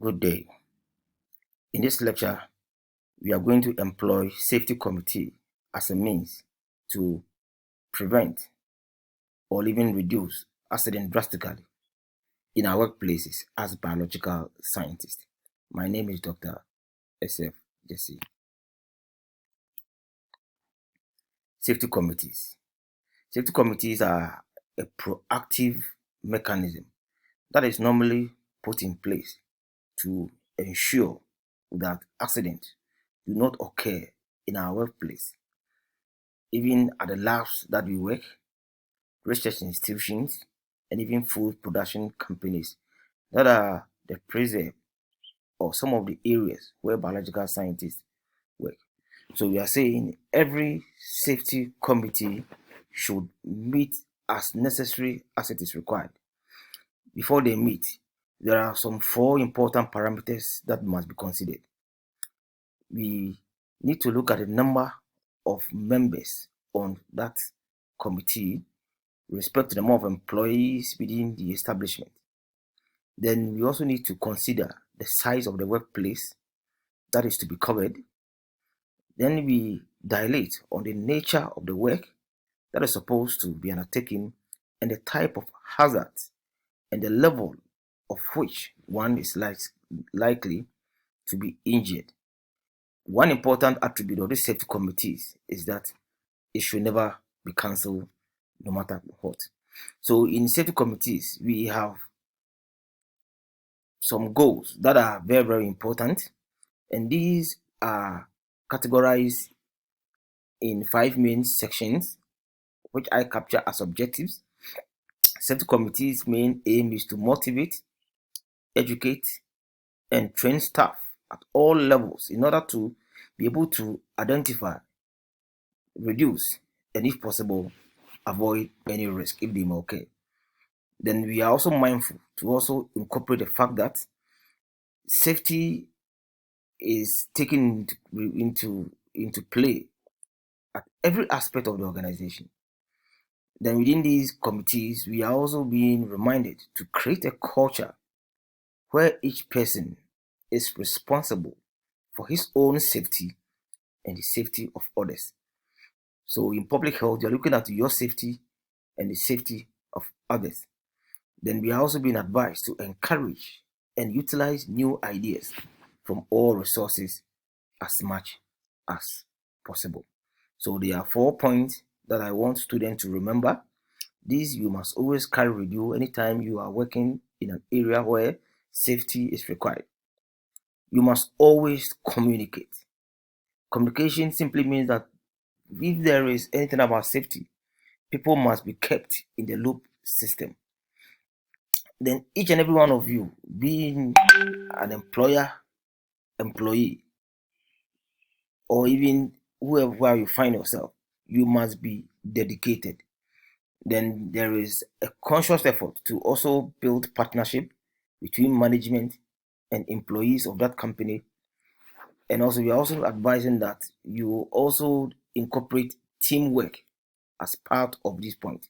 Good day. In this lecture, we are going to employ safety committee as a means to prevent or even reduce accident drastically in our workplaces as biological scientists. My name is Dr. SF Jesse. Safety committees. Safety committees are a proactive mechanism that is normally put in place to ensure that accidents do not occur in our workplace, even at the labs that we work, research institutions, and even food production companies that are the preserve or some of the areas where biological scientists work. So we are saying every safety committee should meet as necessary as it is required. Before they meet, there are some four important parameters that must be considered. We need to look at the number of members on that committee, respect to the number of employees within the establishment. Then we also need to consider the size of the workplace that is to be covered. Then we dilate on the nature of the work that is supposed to be undertaken and the type of hazards and the level of which one is likely to be injured. One important attribute of these safety committees is that it should never be cancelled no matter what. So in safety committees, we have some goals that are very, very important, and these are categorized in five main sections, which I capture as objectives. Safety committees' main aim is to motivate, educate, and train staff at all levels in order to be able to identify, reduce, and if possible, avoid any risk if they may occur. Then we are also mindful to also incorporate the fact that safety is taken into play at every aspect of the organization. Then within these committees, we are also being reminded to create a culture where each person is responsible for his own safety and the safety of others. So in public health, you're looking at your safety and the safety of others. Then we are also being advised to encourage and utilize new ideas from all resources as much as possible. So there are 4 points that I want students to remember. These you must always carry with you anytime you are working in an area where safety is required. You must always communicate. Communication simply means that if there is anything about safety, people must be kept in the loop system. Then each and every one of you, being an employer, employee, or even whoever you find yourself, you must be dedicated. Then there is a conscious effort to also build partnership between management and employees of that company. And also, we are also advising that you also incorporate teamwork as part of this point.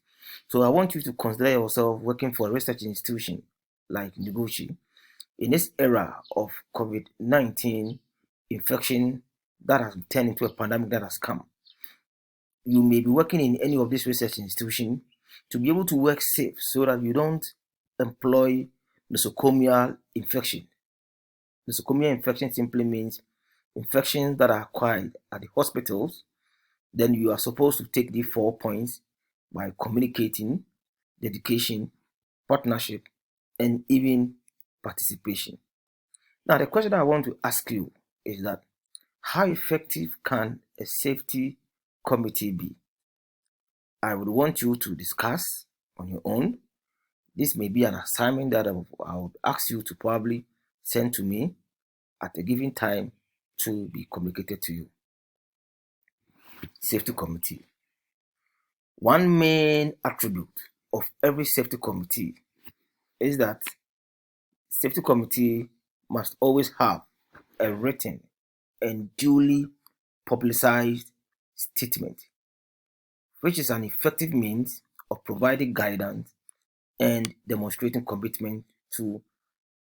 So I want you to consider yourself working for a research institution like Noguchi in this era of COVID-19 infection that has turned into a pandemic that has come. You may be working in any of these research institutions to be able to work safe so that you don't employ nosocomial infection. Nosocomial infection simply means infections that are acquired at the hospitals. Then you are supposed to take the 4 points by communicating, dedication, partnership, and even participation. Now, the question I want to ask you is that how effective can a safety committee be? I would want you to discuss on your own. This may be an assignment that I would ask you to probably send to me at a given time to be communicated to you. Safety committee. One main attribute of every safety committee is that safety committee must always have a written and duly publicized statement, which is an effective means of providing guidance and demonstrating commitment to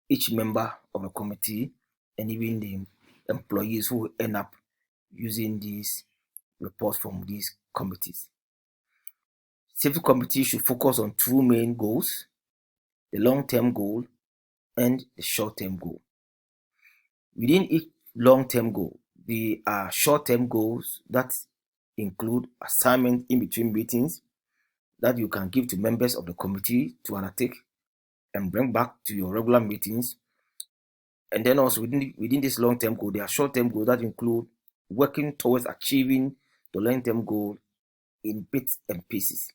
each member of the committee and even the employees who end up using these reports from these committees. Safety committee should focus on two main goals: the long-term goal and the short-term goal. Within each long-term goal, there are short-term goals that include assignments in between meetings that you can give to members of the committee to undertake and bring back to your regular meetings. And then also within this long-term goal, there are short-term goals that include working towards achieving the long-term goal in bits and pieces.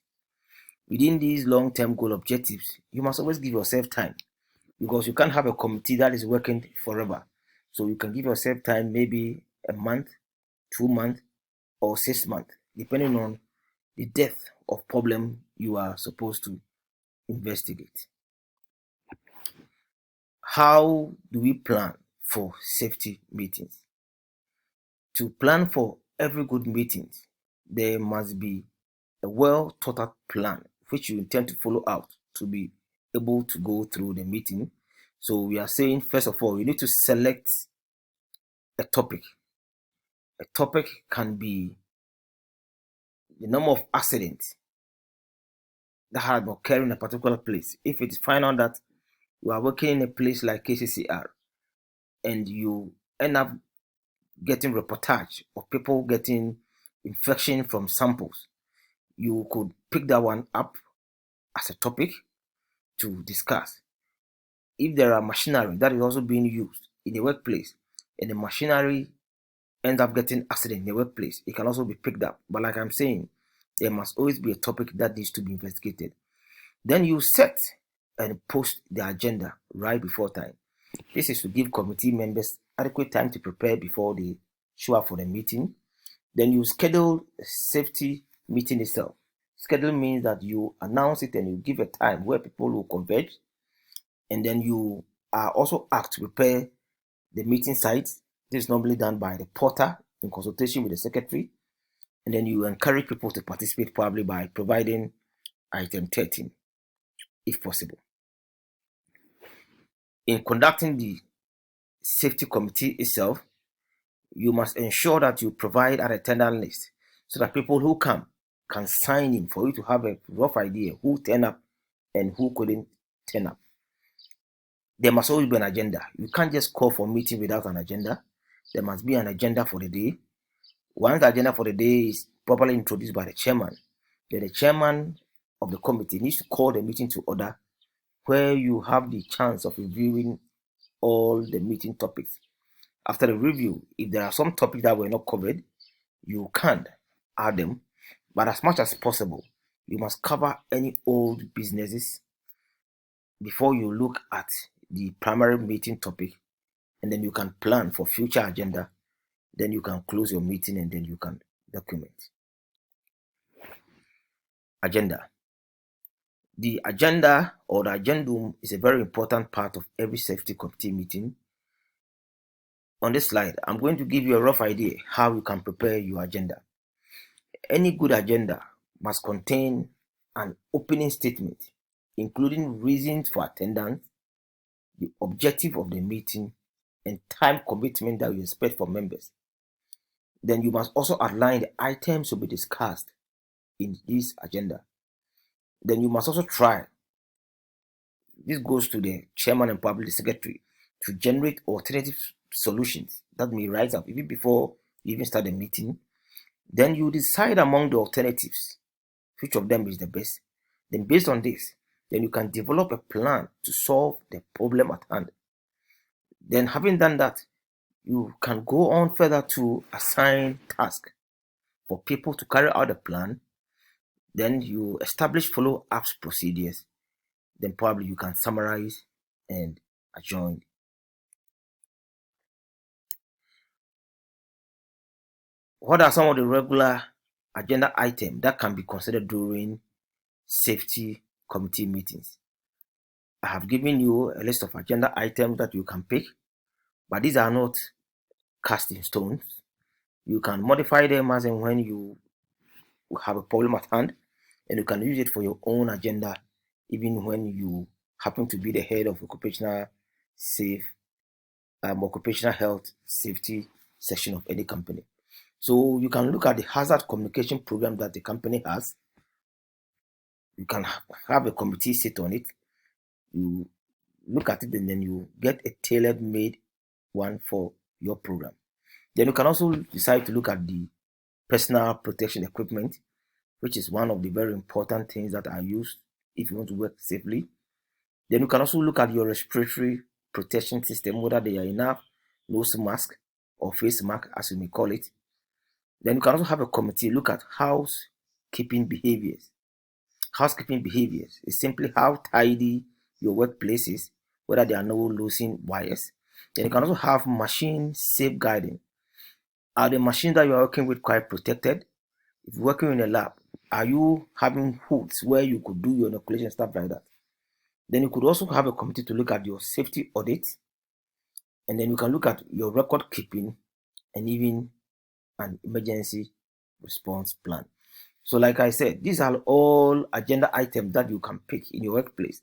Within these long-term goal objectives, you must always give yourself time, because you can't have a committee that is working forever. So you can give yourself time, maybe a month, 2 months, or 6 months, depending on the depth of problem you are supposed to investigate. How do we plan for safety meetings? To plan for every good meeting, there must be a well thought out plan which you intend to follow out to be able to go through the meeting. So we are saying, first of all, you need to select a topic. A topic can be the number of accidents that have occurred in a particular place. If it is found out that you are working in a place like KCCR and you end up getting reportage of people getting infection from samples, you could pick that one up as a topic to discuss. If there are machinery that is also being used in the workplace and the machinery ends up getting accident in the workplace, it can also be picked up. But like I'm saying, there must always be a topic that needs to be investigated. Then you set and post the agenda right before time. This is to give committee members adequate time to prepare before they show up for the meeting. Then you schedule a safety meeting itself. Schedule means that you announce it and you give a time where people will converge. And then you are also asked to prepare the meeting sites. This is normally done by the porter in consultation with the secretary. And then you encourage people to participate, probably by providing item 13, if possible. In conducting the safety committee itself, you must ensure that you provide an attendance list so that people who come can sign in, for you to have a rough idea who turned up and who couldn't turn up. There must always be an agenda. You can't just call for a meeting without an agenda. There must be an agenda for the day. Once the agenda for the day is properly introduced by the chairman, then the chairman of the committee needs to call the meeting to order, where you have the chance of reviewing all the meeting topics. After the review, if there are some topics that were not covered, you can add them, but as much as possible, you must cover any old businesses before you look at the primary meeting topic, and then you can plan for future agenda. Then you can close your meeting and then you can document. Agenda. The agenda or the agendum is a very important part of every safety committee meeting. On this slide, I'm going to give you a rough idea how you can prepare your agenda. Any good agenda must contain an opening statement, including reasons for attendance, the objective of the meeting, and time commitment that you expect from members. Then you must also outline the items to be discussed in this agenda. Then you must also try, this goes to the chairman and probably the secretary, to generate alternative solutions that may rise up even before you even start the meeting. Then you decide among the alternatives which of them is the best. Then based on this, then you can develop a plan to solve the problem at hand. Then having done that, you can go on further to assign tasks for people to carry out the plan. Then you establish follow-up procedures. Then probably you can summarize and adjourn. What are some of the regular agenda items that can be considered during safety committee meetings? I have given you a list of agenda items that you can pick, but these are not cast in stones. You can modify them as and when you have a problem at hand, and you can use it for your own agenda, even when you happen to be the head of occupational safe occupational health safety section of any company. So you can look at the hazard communication program that the company has. You can have a committee sit on it. You look at it and then you get a tailored made one for your program. Then you can also decide to look at the personal protection equipment, which is one of the very important things that are used if you want to work safely. Then you can also look at your respiratory protection system, whether they are enough nose mask or face mask, as you may call it. Then you can also have a committee look at housekeeping behaviors. Housekeeping behaviors is simply how tidy your workplace is, whether there are no losing wires. Then you can also have machine safeguarding. Are the machines that you are working with quite protected? If you're working in a lab, are you having hoods where you could do your inoculation stuff like that? Then you could also have a committee to look at your safety audit, and then you can look at your record keeping and even an emergency response plan. So, like I said, these are all agenda items that you can pick in your workplace.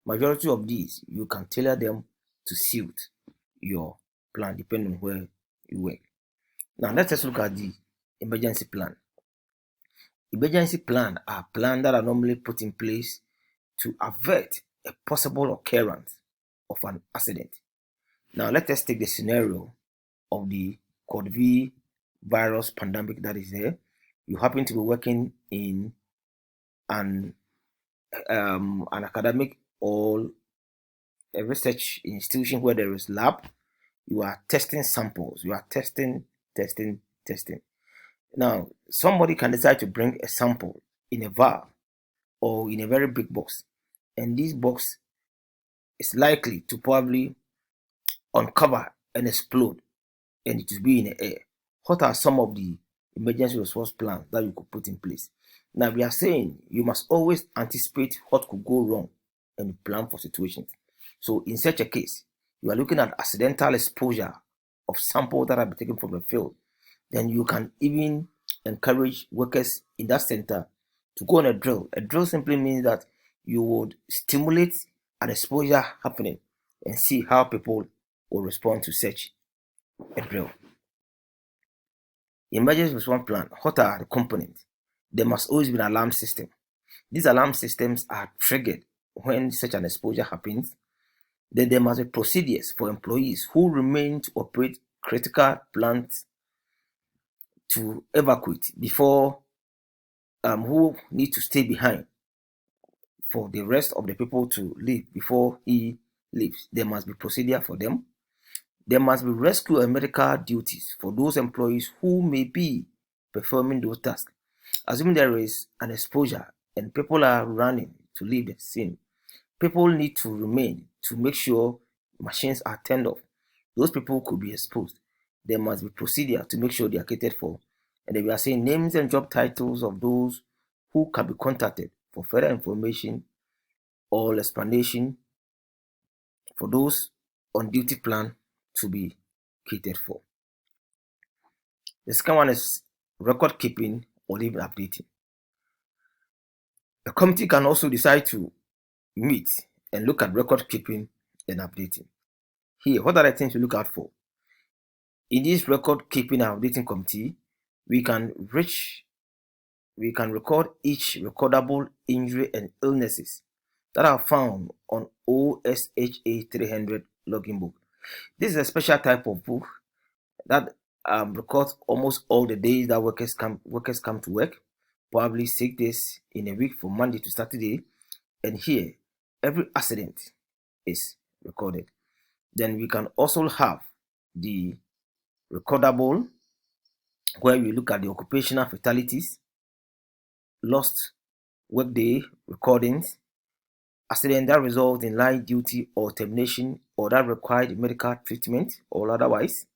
Majority of these you can tailor them to suit your plan depending on where you work. Now let's just look at the emergency plan. Emergency plan are plans that are normally put in place to avert a possible occurrence of an accident. Now let us take the scenario of the COVID virus pandemic that is there. You happen to be working in an academic or a research institution where there is lab. You are testing samples. You are testing. Now, somebody can decide to bring a sample in a vial or in a very big box, and this box is likely to probably uncover and explode, and it will be in the air. What are some of the emergency response plans that you could put in place? Now, we are saying you must always anticipate what could go wrong and plan for situations. So, in such a case, you are looking at accidental exposure of samples that have been taken from the field. Then you can even encourage workers in that center to go on a drill. A drill simply means that you would stimulate an exposure happening and see how people will respond to such a drill. Emergency response plan. What are the components? There must always be an alarm system. These alarm systems are triggered when such an exposure happens. Then there must be procedures for employees who remain to operate critical plants to evacuate before who need to stay behind for the rest of the people to leave before he leaves. There must be procedure for them. There must be rescue and medical duties for those employees who may be performing those tasks. Assuming there is an exposure and people are running to leave the scene, people need to remain to make sure machines are turned off. Those people could be exposed. There must be procedure to make sure they are catered for. And then we are saying names and job titles of those who can be contacted for further information or explanation for those on duty plan to be catered for. The second one is record keeping or even updating. The committee can also decide to meet and look at record keeping and updating. Here, what are the things to look out for? In this record keeping and updating committee, we can record each recordable injury and illnesses that are found on OSHA 300 login book. This is a special type of book that records almost all the days that workers come to work, probably 6 days in a week from Monday to Saturday. And here, every accident is recorded. Then we can also have the recordable where we look at the occupational fatalities, lost workday recordings, accident that result in line duty or termination or that required medical treatment or otherwise,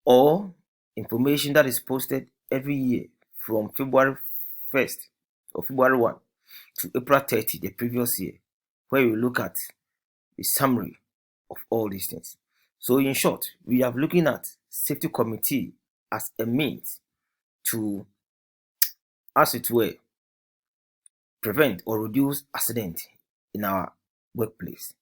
or information that is posted every year from February 1st or February 1 to April 30 the previous year, where we look at the summary of all these things. So in short, we are looking at safety committee as a means to, as it were, prevent or reduce accident in our workplace.